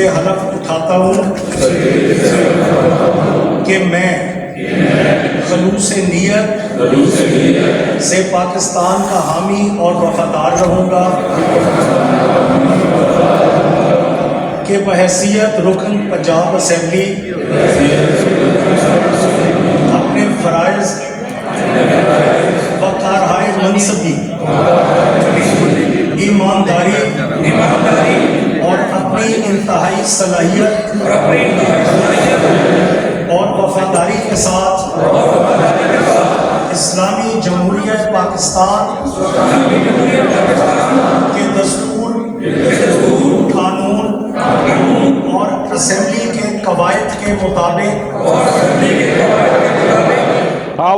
سے حلف اٹھاتا ہوں کہ میں خلوص نیت سے پاکستان کا حامی اور وفادار رہوں گا کہ بحیثیت رکن پنجاب اسمبلی اپنے فرائض و کارہائے منصبی ایمانداری اور اپنی انتہائی صلاحیت اور وفاداری کے ساتھ اسلامی جمہوریہ پاکستان کے دستور، قانون اور اسمبلی کے قواعد کے مطابق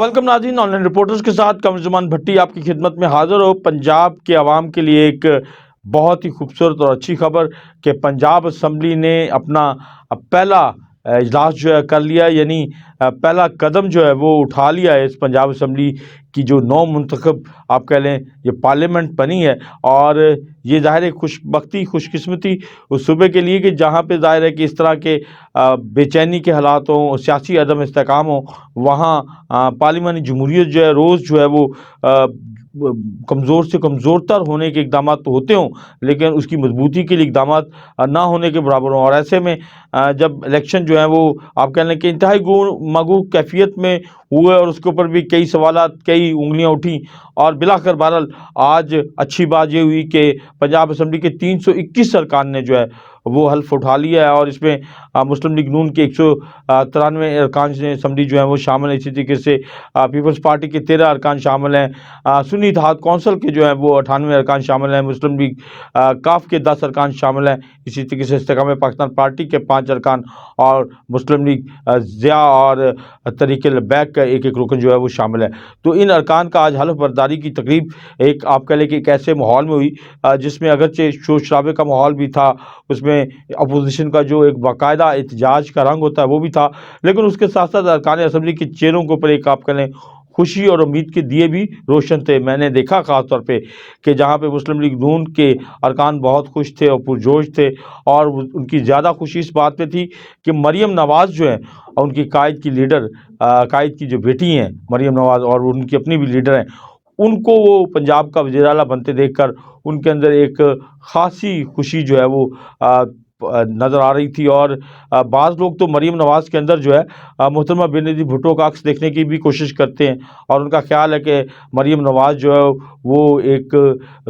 ویلکم ناظرین، آن لائن رپورٹرز کے ساتھ قمرزمان بھٹی آپ کی خدمت میں حاضر ہو۔ پنجاب کے عوام کے لیے ایک بہت ہی خوبصورت اور اچھی خبر کہ پنجاب اسمبلی نے اپنا پہلا اجلاس جو ہے کر لیا، یعنی پہلا قدم جو ہے وہ اٹھا لیا ہے۔ اس پنجاب اسمبلی کی جو نو منتخب آپ کہہ لیں یہ پارلیمنٹ بنی ہے، اور یہ ظاہر ہے خوش بختی خوش قسمتی اس صوبے کے لیے کہ جہاں پہ ظاہر ہے کہ اس طرح کے بے چینی کے حالات ہوں، سیاسی عدم استحکام ہوں، وہاں پارلیمانی جمہوریت جو ہے روز جو ہے وہ کمزور سے کمزور تر ہونے کے اقدامات تو ہوتے ہوں، لیکن اس کی مضبوطی کے لیے اقدامات نہ ہونے کے برابر ہوں۔ اور ایسے میں جب الیکشن جو ہے وہ آپ کہہ لیں کہ انتہائی مغو کیفیت میں ہوئے اور اس کے اوپر بھی کئی سوالات، کئی انگلیاں اٹھیں، اور بلاخر بہرحال آج اچھی بات یہ ہوئی کہ پنجاب اسمبلی کے 321 ارکان نے جو ہے وہ حلف اٹھا لیا ہے، اور اس میں مسلم لیگ نون کے 193 ارکان اسمبلی جو ہیں وہ شامل ہیں۔ اسی طریقے سے پیپلز پارٹی کے 13 ارکان شامل ہیں، سنی اتحاد کونسل کے جو ہیں وہ 98 ارکان شامل ہیں، مسلم لیگ کاف کے 10 ارکان شامل ہیں، اسی طریقے سے استحکام پاکستان پارٹی کے 5 ارکان، اور مسلم لیگ ضیاء اور تحریک لبیک کا ایک رکن جو ہے وہ شامل ہے۔ تو ان ارکان کا آج حلف برداری کی تقریب ایک آپ کہہ لیں کہ ایک ایسے ماحول میں ہوئی جس میں اگرچہ شور شرابے کا ماحول بھی تھا، اس میں اپوزیشن کا جو ایک باقاعدہ احتجاج کا رنگ ہوتا ہے وہ بھی تھا، لیکن اس کے ساتھ ساتھ ارکان اسمبلی کے چہروں کے اوپر ایک آپ کہہ لیں خوشی اور امید کے دیے بھی روشن تھے۔ میں نے دیکھا خاص طور پہ کہ جہاں پہ مسلم لیگ نون کے ارکان بہت خوش تھے اور پرجوش تھے، اور ان کی زیادہ خوشی اس بات پہ تھی کہ مریم نواز جو ہیں، ان کی قائد کی لیڈر، قائد کی جو بیٹی ہیں مریم نواز، اور ان کی اپنی بھی لیڈر ہیں، ان کو وہ پنجاب کا وزیر اعلیٰ بنتے دیکھ کر ان کے اندر ایک خاصی خوشی جو ہے وہ نظر آ رہی تھی۔ اور بعض لوگ تو مریم نواز کے اندر جو ہے محترمہ بے نظیر بھٹو کا عکس دیکھنے کی بھی کوشش کرتے ہیں، اور ان کا خیال ہے کہ مریم نواز جو ہے وہ ایک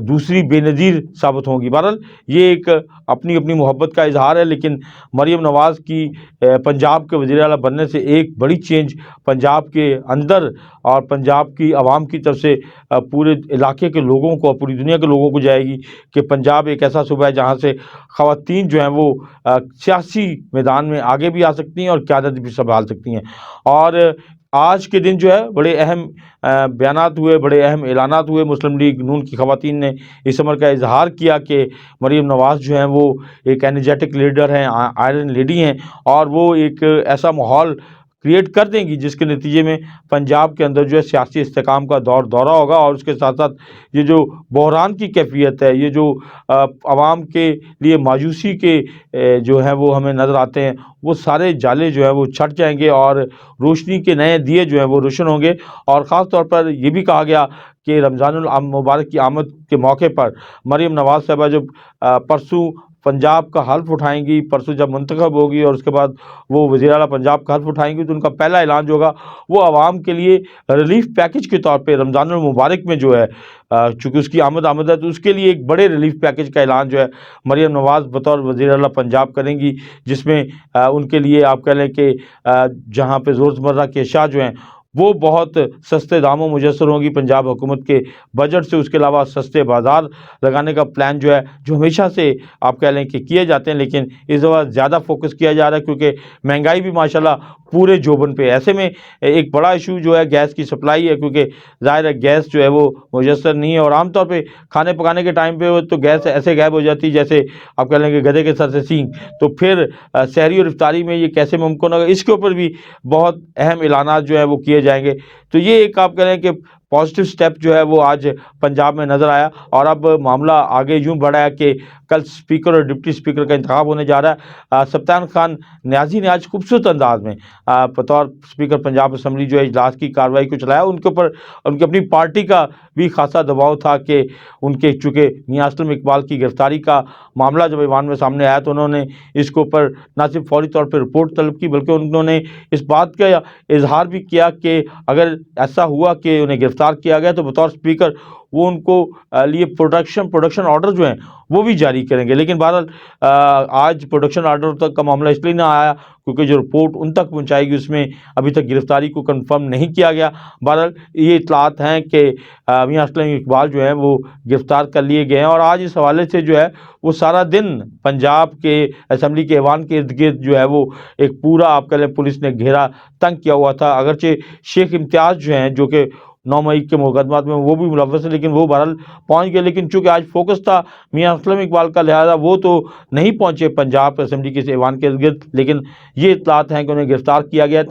دوسری بے نظیر ثابت ہوں گی۔ بہرحال یہ ایک اپنی اپنی محبت کا اظہار ہے، لیکن مریم نواز کی پنجاب کے وزیر اعلیٰ بننے سے ایک بڑی چینج پنجاب کے اندر اور پنجاب کی عوام کی طرف سے پورے علاقے کے لوگوں کو، پوری دنیا کے لوگوں کو جائے گی کہ پنجاب ایک ایسا صوبہ ہے جہاں سے خواتین جو ہیں وہ سیاسی میدان میں آگے بھی آ سکتی ہیں اور قیادت بھی سنبھال سکتی ہیں۔ اور آج کے دن جو ہے بڑے اہم بیانات ہوئے، بڑے اہم اعلانات ہوئے۔ مسلم لیگ نون کی خواتین نے اس امر کا اظہار کیا کہ مریم نواز جو ہیں وہ ایک انرجیٹک لیڈر ہیں، آئرن لیڈی ہیں، اور وہ ایک ایسا ماحول کریٹ کر دیں گی جس کے نتیجے میں پنجاب کے اندر جو ہے سیاسی استحکام کا دورہ ہوگا، اور اس کے ساتھ ساتھ یہ جو بحران کی کیفیت ہے، یہ جو عوام کے لیے مایوسی کے جو ہیں وہ ہمیں نظر آتے ہیں، وہ سارے جالے جو ہیں وہ چھٹ جائیں گے اور روشنی کے نئے دیے جو ہیں وہ روشن ہوں گے۔ اور خاص طور پر یہ بھی کہا گیا کہ رمضان المبارک کی آمد کے موقع پر مریم نواز صاحبہ جب پرسوں پنجاب کا حلف اٹھائیں گی، پرسوں جب منتخب ہوگی اور اس کے بعد وہ وزیر اعلیٰ پنجاب کا حلف اٹھائیں گی، تو ان کا پہلا اعلان جو ہوگا وہ عوام کے لیے ریلیف پیکج کے طور پہ رمضان المبارک میں جو ہے، چونکہ اس کی آمد ہے تو اس کے لیے ایک بڑے ریلیف پیکج کا اعلان جو ہے مریم نواز بطور وزیر اعلیٰ پنجاب کریں گی، جس میں ان کے لیے آپ کہہ لیں کہ جہاں پہ روزمرہ کی اشیاء جو ہیں وہ بہت سستے داموں میسر ہوں گی پنجاب حکومت کے بجٹ سے۔ اس کے علاوہ سستے بازار لگانے کا پلان جو ہے، جو ہمیشہ سے آپ کہہ لیں کہ کیے جاتے ہیں، لیکن اس دفعہ زیادہ فوکس کیا جا رہا ہے کیونکہ مہنگائی بھی ماشاءاللہ پورے جوبن پہ۔ ایسے میں ایک بڑا ایشو جو ہے گیس کی سپلائی ہے، کیونکہ ظاہر ہے گیس جو ہے وہ میسر نہیں ہے، اور عام طور پہ کھانے پکانے کے ٹائم پہ تو گیس ایسے غائب ہو جاتی ہے جیسے آپ کہہ لیں کہ گدھے کے سر سے سینگ، تو پھر سحری اور افطاری میں یہ کیسے ممکن ہوگا؟ اس کے اوپر بھی بہت اہم اعلانات جو ہیں وہ کیے جائیں گے۔ تو یہ ایک آپ کہہ لیں کہ پازیٹیو سٹیپ جو ہے وہ آج پنجاب میں نظر آیا، اور اب معاملہ آگے یوں بڑھا ہے کہ کل اسپیکر اور ڈپٹی اسپیکر کا انتخاب ہونے جا رہا ہے۔ سبطان خان نیازی نے آج خوبصورت انداز میں بطور اسپیکر پنجاب اسمبلی جو ہے اجلاس کی کارروائی کو چلایا۔ ان کے اوپر ان کی اپنی پارٹی کا بھی خاصا دباؤ تھا کہ ان کے چونکہ میاں اسلم اقبال کی گرفتاری کا معاملہ جب ایوان میں سامنے آیا تو انہوں نے اس کے اوپر نہ صرف فوری طور پر رپورٹ طلب کی بلکہ انہوں نے اس بات کا اظہار بھی کیا کہ اگر ایسا ہوا کہ انہیں گرفتار کیا گیا تو بطور اسپیکر وہ ان کو لیے پروڈکشن آرڈر جو ہیں وہ بھی جاری کریں گے۔ لیکن بہرحال آج پروڈکشن آرڈر تک کا معاملہ اس لیے نہ آیا کیونکہ جو رپورٹ ان تک پہنچائی گئی اس میں ابھی تک گرفتاری کو کنفرم نہیں کیا گیا۔ بہرحال یہ اطلاعات ہیں کہ میاں اسلم اقبال جو ہیں وہ گرفتار کر لیے گئے ہیں، اور آج اس حوالے سے جو ہے وہ سارا دن پنجاب کے اسمبلی کے ایوان کے ارد گرد جو ہے وہ ایک پورا آپ کہہ لیں پولیس نے گھیرا تنگ کیا ہوا تھا۔ اگرچہ شیخ امتیاز جو ہیں جو کہ 9 مئی کے مقدمات میں وہ بھی ملوث ہیں لیکن وہ بہرحال پہنچ گئے، لیکن چونکہ آج فوکس تھا میاں اسلم اقبال کا لہذا وہ تو نہیں پہنچے پنجاب اسمبلی کے ایوان کے ارد گرد، لیکن یہ اطلاعات ہیں کہ انہیں گرفتار کیا گیا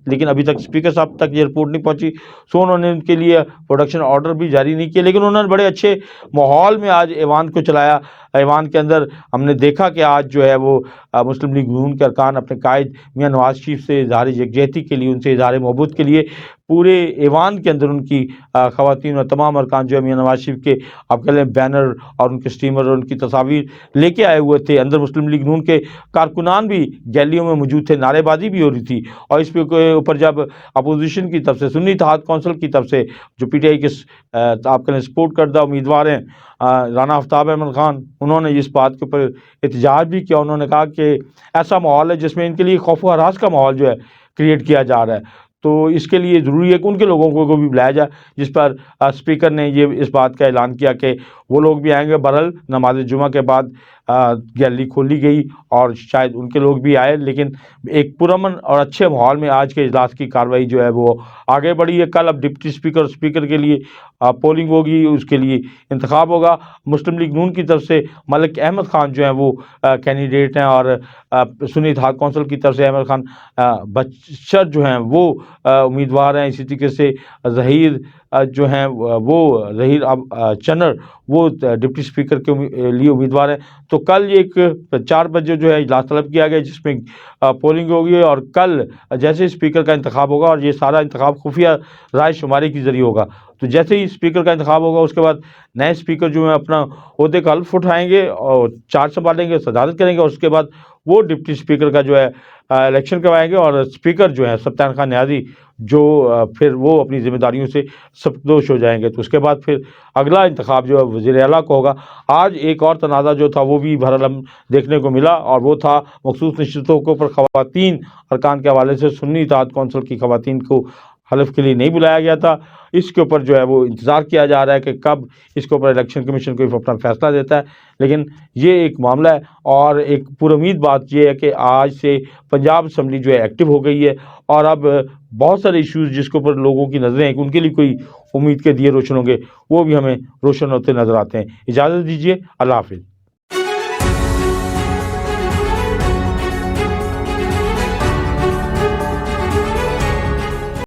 لیکن ابھی تک اسپیکر صاحب تک یہ رپورٹ نہیں پہنچی، سو انہوں نے ان کے لیے پروڈکشن آرڈر بھی جاری نہیں کیا، لیکن انہوں نے بڑے اچھے ماحول میں آج ایوان کو چلایا۔ ایوان کے اندر ہم نے دیکھا کہ آج جو ہے وہ مسلم لیگ نون کے ارکان اپنے قائد میاں نواز شریف سے اظہار یکجہتی کے لیے، ان سے اظہار محبت کے لیے پورے ایوان کے اندر ان کی خواتین اور تمام ارکان جو ہے میاں نواز شریف کے آپ کہہ لیں بینر اور ان کے اسٹیمر اور ان کی تصاویر لے کے آئے ہوئے تھے۔ اندر مسلم لیگ نون کے کارکنان بھی گیلریوں میں موجود تھے، نعرے بازی بھی ہو رہی تھی، اور اس پہ اوپر جب اپوزیشن کی طرف سے سنی اتحاد کونسل کی طرف سے جو پی ٹی آئی کے آپ کہہ لیں سپورٹ کردہ امیدوار ہیں رانا آفتاب احمد خان، انہوں نے اس بات کے اوپر احتجاج بھی کیا۔ انہوں نے کہا کہ ایسا ماحول ہے جس میں ان کے لیے خوف و ہراس کا ماحول جو ہے کریٹ کیا جا رہا ہے، تو اس کے لیے ضروری ہے کہ ان کے لوگوں کو بھی بلایا جائے، جس پر اسپیکر نے یہ اس بات کا اعلان کیا کہ وہ لوگ بھی آئیں گے۔ بہرحال نماز جمعہ کے بعد گیلری کھولی گئی اور شاید ان کے لوگ بھی آئے، لیکن ایک پرامن اور اچھے ماحول میں آج کے اجلاس کی کارروائی جو ہے وہ آگے بڑھی ہے۔ کل اب ڈپٹی اسپیکر اور اسپیکر کے لیے پولنگ ہوگی، اس کے لیے انتخاب ہوگا۔ مسلم لیگ نون کی طرف سے ملک احمد خان جو ہیں وہ کینڈیڈیٹ ہیں، اور سنی اتحاد کونسل کی طرف سے احمد خان بشر جو ہیں وہ امیدوار ہیں۔ اسی طریقے سے ظہیر جو ہیں وہ ظہیر چنر وہ ڈپٹی اسپیکر کے لیے امیدوار ہیں۔ تو کل ایک 4 بجے جو ہے اجلاس طلب کیا گیا جس میں پولنگ ہوگی، اور کل جیسے اسپیکر کا انتخاب ہوگا، اور یہ سارا انتخاب خفیہ رائے شماری کے ذریعے ہوگا، تو جیسے ہی اسپیکر کا انتخاب ہوگا اس کے بعد نئے اسپیکر جو ہیں اپنا عہدے کا حلف اٹھائیں گے اور چارج سنبھالیں گے، صدارت کریں گے، اور اس کے بعد وہ ڈپٹی اسپیکر کا جو ہے الیکشن کروائیں گے، اور اسپیکر جو ہے سبطان خان نیازی جو پھر وہ اپنی ذمہ داریوں سے سبکدوش ہو جائیں گے، تو اس کے بعد پھر اگلا انتخاب جو ہے وزیر اعلیٰ کو ہوگا۔ آج ایک اور تنازع جو تھا وہ بھی بہرحال ہم دیکھنے کو ملا، اور وہ تھا مخصوص نشستوں کے اوپر خواتین ارکان کے حوالے سے سنی اتحاد کونسل کی خواتین کو حلف کے لیے نہیں بلایا گیا تھا۔ اس کے اوپر جو ہے وہ انتظار کیا جا رہا ہے کہ کب اس کے اوپر الیکشن کمیشن کوئی اپنا فیصلہ دیتا ہے، لیکن یہ ایک معاملہ ہے، اور ایک پر امید بات یہ ہے کہ آج سے پنجاب اسمبلی جو ہے ایکٹیو ہو گئی ہے، اور اب بہت سارے ایشوز جس کے اوپر لوگوں کی نظریں ہیں کہ ان کے لیے کوئی امید کے دیے روشن ہوں گے وہ بھی ہمیں روشن ہوتے نظر آتے ہیں۔ اجازت دیجیے، اللہ حافظ۔